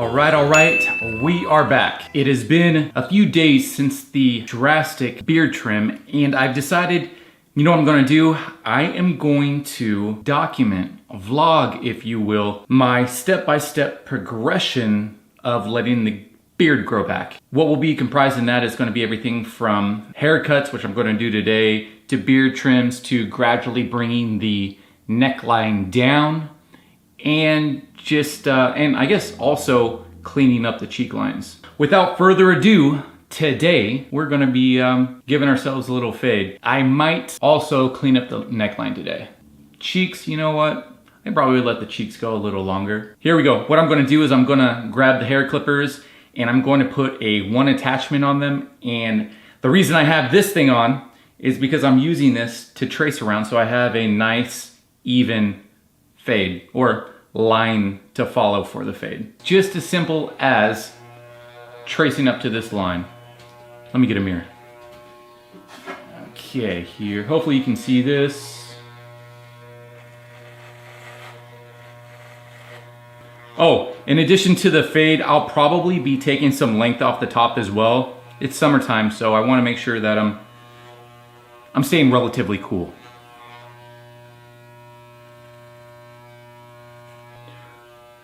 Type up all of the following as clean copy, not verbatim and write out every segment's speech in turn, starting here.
All right, we are back. It has been a few days since the drastic beard trim, and I've decided, you know what I'm gonna do? I am going to document, vlog, if you will, my step-by-step progression of letting the beard grow back. What will be comprised in that is gonna be everything from haircuts, which I'm gonna do today, to beard trims, to gradually bringing the neckline down, and just, and I guess also cleaning up the cheek lines. Without further ado, today we're gonna be giving ourselves a little fade. I might also clean up the neckline today. Cheeks, you know what? I probably let the cheeks go a little longer. Here we go. What I'm gonna do is I'm gonna grab the hair clippers and I'm going to put a one attachment on them. And the reason I have this thing on is because I'm using this to trace around so I have a nice, even fade, or line to follow for the fade. Just as simple as tracing up to this line. Let me get a mirror. Okay, here. Hopefully you can see this. Oh, in addition to the fade, I'll probably be taking some length off the top as well. It's summertime, so I want to make sure that I'm staying relatively cool.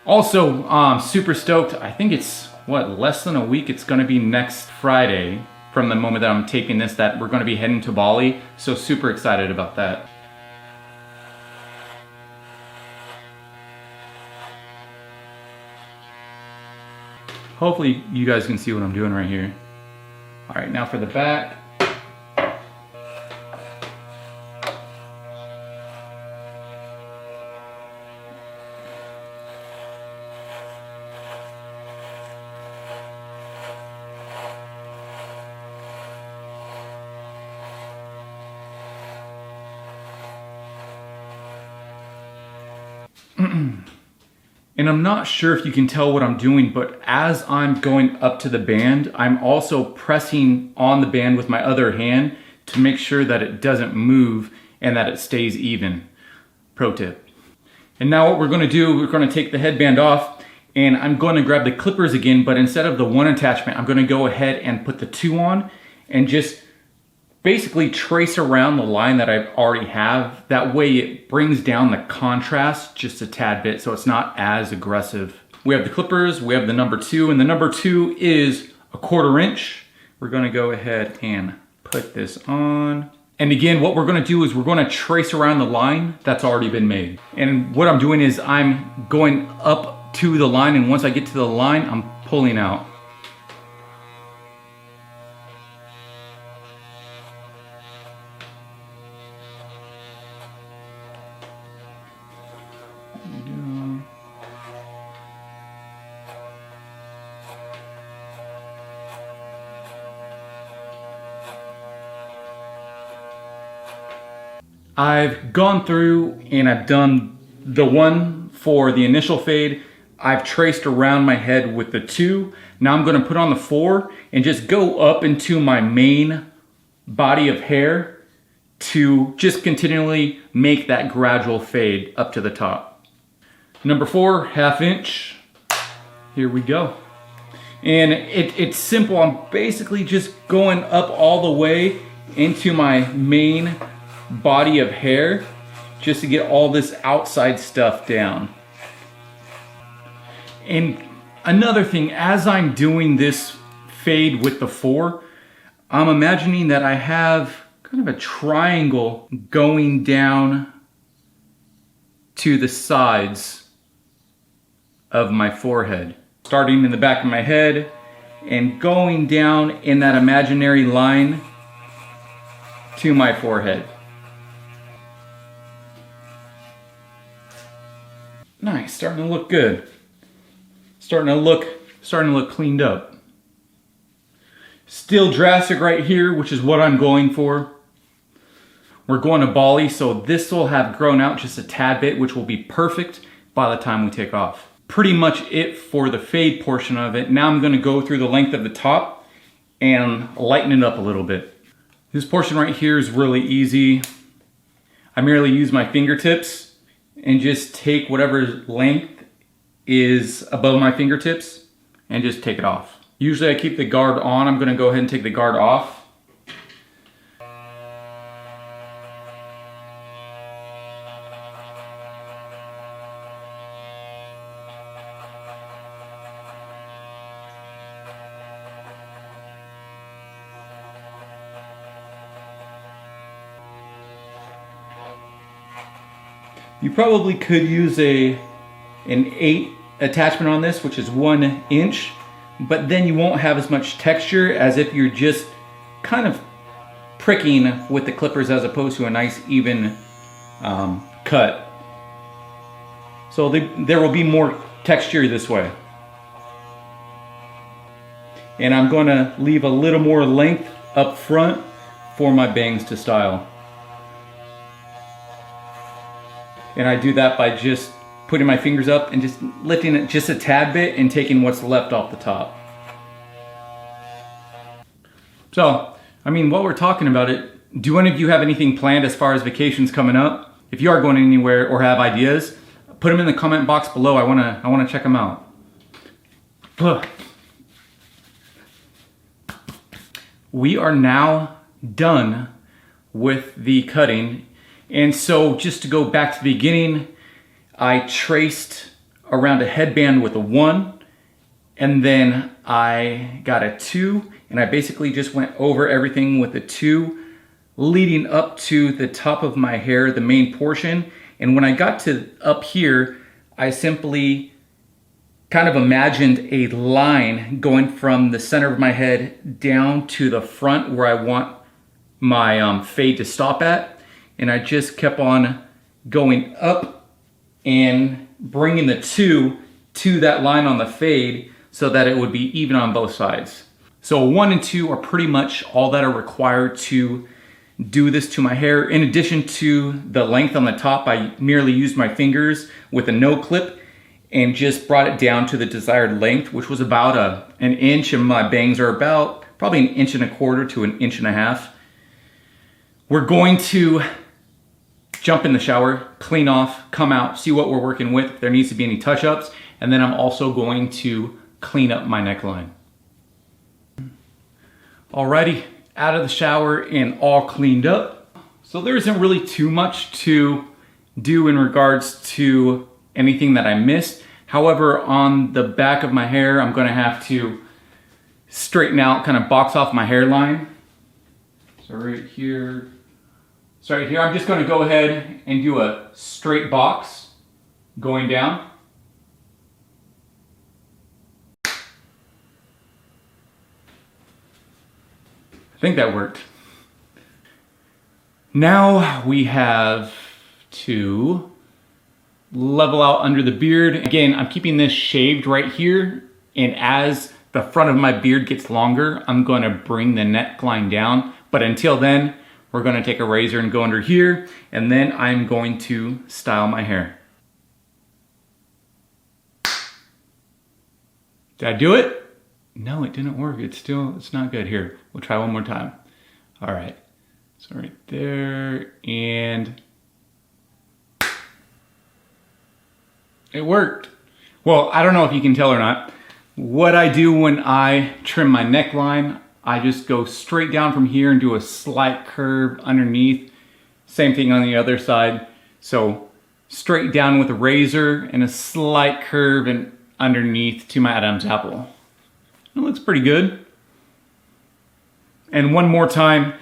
Also, super stoked. I think it's, what, less than a week? It's gonna be next Friday from the moment that I'm taping this that we're gonna be heading to Bali. So super excited about that. Hopefully you guys can see what I'm doing right here. All right, now for the back. And I'm not sure if you can tell what I'm doing, but as I'm going up to the band, I'm also pressing on the band with my other hand to make sure that it doesn't move and that it stays even. Pro tip. And now what we're gonna do, we're gonna take the headband off and I'm gonna grab the clippers again, but instead of the one attachment, I'm gonna go ahead and put the two on and just basically trace around the line that I already have. That way it brings down the contrast just a tad bit so it's not as aggressive. We have the clippers, we have the number 2, and the number 2 is a 1/4 inch. We're gonna go ahead and put this on. And again, what we're gonna do is we're gonna trace around the line that's already been made. And what I'm doing is I'm going up to the line, and once I get to the line, I'm pulling out. I've gone through and I've done the one for the initial fade. I've traced around my head with the 2. Now I'm gonna put on the 4 and just go up into my main body of hair to just continually make that gradual fade up to the top. Number 4, 1/2 inch. Here we go. And it's simple. I'm basically just going up all the way into my main body of hair just to get all this outside stuff down. And another thing, as I'm doing this fade with the 4, I'm imagining that I have kind of a triangle going down to the sides of my forehead, starting in the back of my head and going down in that imaginary line to my forehead. Nice, starting to look good. Starting to look cleaned up. Still drastic right here, which is what I'm going for. We're going to Bali, so this will have grown out just a tad bit, which will be perfect by the time we take off. Pretty much it for the fade portion of it. Now I'm gonna go through the length of the top and lighten it up a little bit. This portion right here is really easy. I merely use my fingertips and just take whatever length is above my fingertips and just take it off. Usually I keep the guard on. I'm gonna go ahead and take the guard off. You probably could use an 8 attachment on this, which is 1 inch, but then you won't have as much texture as if you're just kind of pricking with the clippers as opposed to a nice even cut. So there will be more texture this way. And I'm going to leave a little more length up front for my bangs to style. And I do that by just putting my fingers up and just lifting it just a tad bit and taking what's left off the top. So, I mean, while we're talking about it, do any of you have anything planned as far as vacations coming up? If you are going anywhere or have ideas, put them in the comment box below. I wanna check them out. Ugh. We are now done with the cutting. And so just to go back to the beginning, I traced around a headband with a 1, and then I got a 2, and I basically just went over everything with a 2, leading up to the top of my hair, the main portion. And when I got to up here, I simply kind of imagined a line going from the center of my head down to the front where I want my fade to stop at. And I just kept on going up and bringing the 2 to that line on the fade so that it would be even on both sides. So 1 and 2 are pretty much all that are required to do this to my hair. In addition to the length on the top, I merely used my fingers with a no clip and just brought it down to the desired length, which was about an inch, and my bangs are about probably 1.25 inches to 1.5 inches. We're going to jump in the shower, clean off, come out, see what we're working with, if there needs to be any touch-ups, and then I'm also going to clean up my neckline. Alrighty, out of the shower and all cleaned up. So there isn't really too much to do in regards to anything that I missed. However, on the back of my hair, I'm gonna have to straighten out, kind of box off my hairline. So right here, I'm just going to go ahead and do a straight box going down. I think that worked. Now we have to level out under the beard. Again, I'm keeping this shaved right here, and as the front of my beard gets longer, I'm going to bring the neckline down. But until then, we're going to take a razor and go under here, and then I'm going to style my hair. Did I do it? No, it didn't work. It's not good. Here, we'll try one more time. All right, so right there, and it worked. Well, I don't know if you can tell or not. What I do when I trim my neckline, I just go straight down from here and do a slight curve underneath. Same thing on the other side. So straight down with a razor and a slight curve and underneath to my Adam's apple. It looks pretty good. And one more time,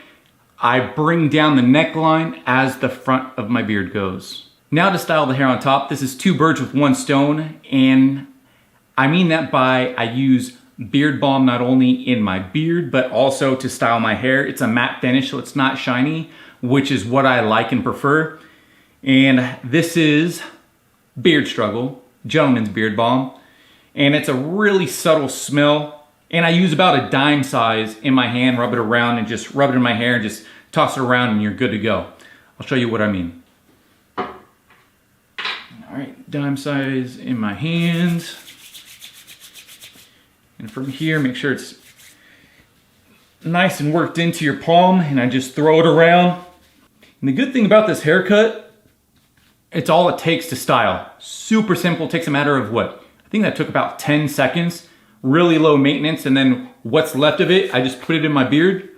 I bring down the neckline as the front of my beard goes. Now to style the hair on top, this is 2 birds with 1 stone, and I mean that by I use beard balm not only in my beard, but also to style my hair. It's a matte finish, so it's not shiny, which is what I like and prefer. And this is Beard Struggle, Gentleman's Beard Balm. And it's a really subtle smell. And I use about a dime size in my hand, rub it around and just rub it in my hair and just toss it around and you're good to go. I'll show you what I mean. All right, dime size in my hand. And from here, make sure it's nice and worked into your palm, and I just throw it around. And the good thing about this haircut, it's all it takes to style. Super simple, takes a matter of what? I think that took about 10 seconds. really low maintenance, and then what's left of it, I just put it in my beard,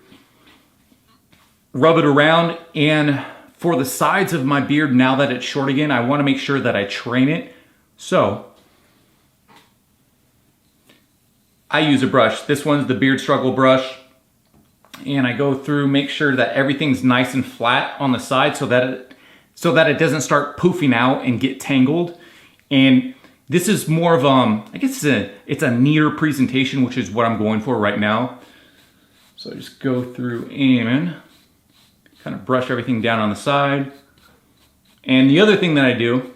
rub it around, and for the sides of my beard, now that it's short again, I want to make sure that I train it. So I use a brush. This one's the Beard Struggle brush. And I go through, make sure that everything's nice and flat on the side so that it doesn't start poofing out and get tangled. And this is more of I guess it's a neater presentation, which is what I'm going for right now. So I just go through and kind of brush everything down on the side. And the other thing that I do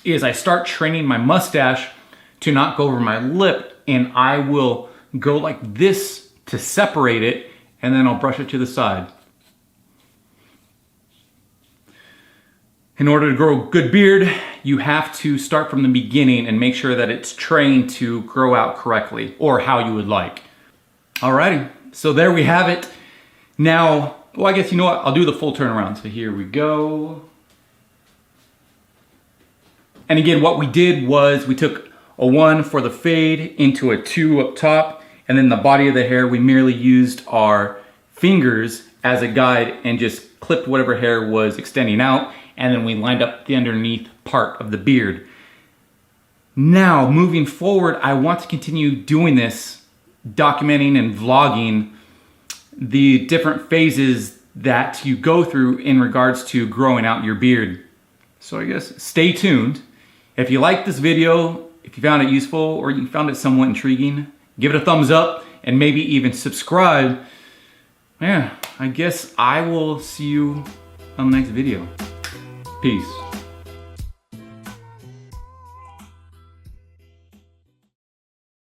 is I start training my mustache to not go over my lip, and I will go like this to separate it, and then I'll brush it to the side. In order to grow a good beard, you have to start from the beginning and make sure that it's trained to grow out correctly, or how you would like. Alrighty, so there we have it. Now, well, I guess you know what? I'll do the full turnaround. So here we go. And again, what we did was we took a 1 for the fade into a 2 up top, and then the body of the hair, we merely used our fingers as a guide and just clipped whatever hair was extending out, and then we lined up the underneath part of the beard. Now, moving forward, I want to continue doing this, documenting and vlogging the different phases that you go through in regards to growing out your beard. So I guess stay tuned. If you liked this video, if you found it useful, or you found it somewhat intriguing, give it a thumbs up and maybe even subscribe. Yeah, I guess I will see you on the next video. Peace.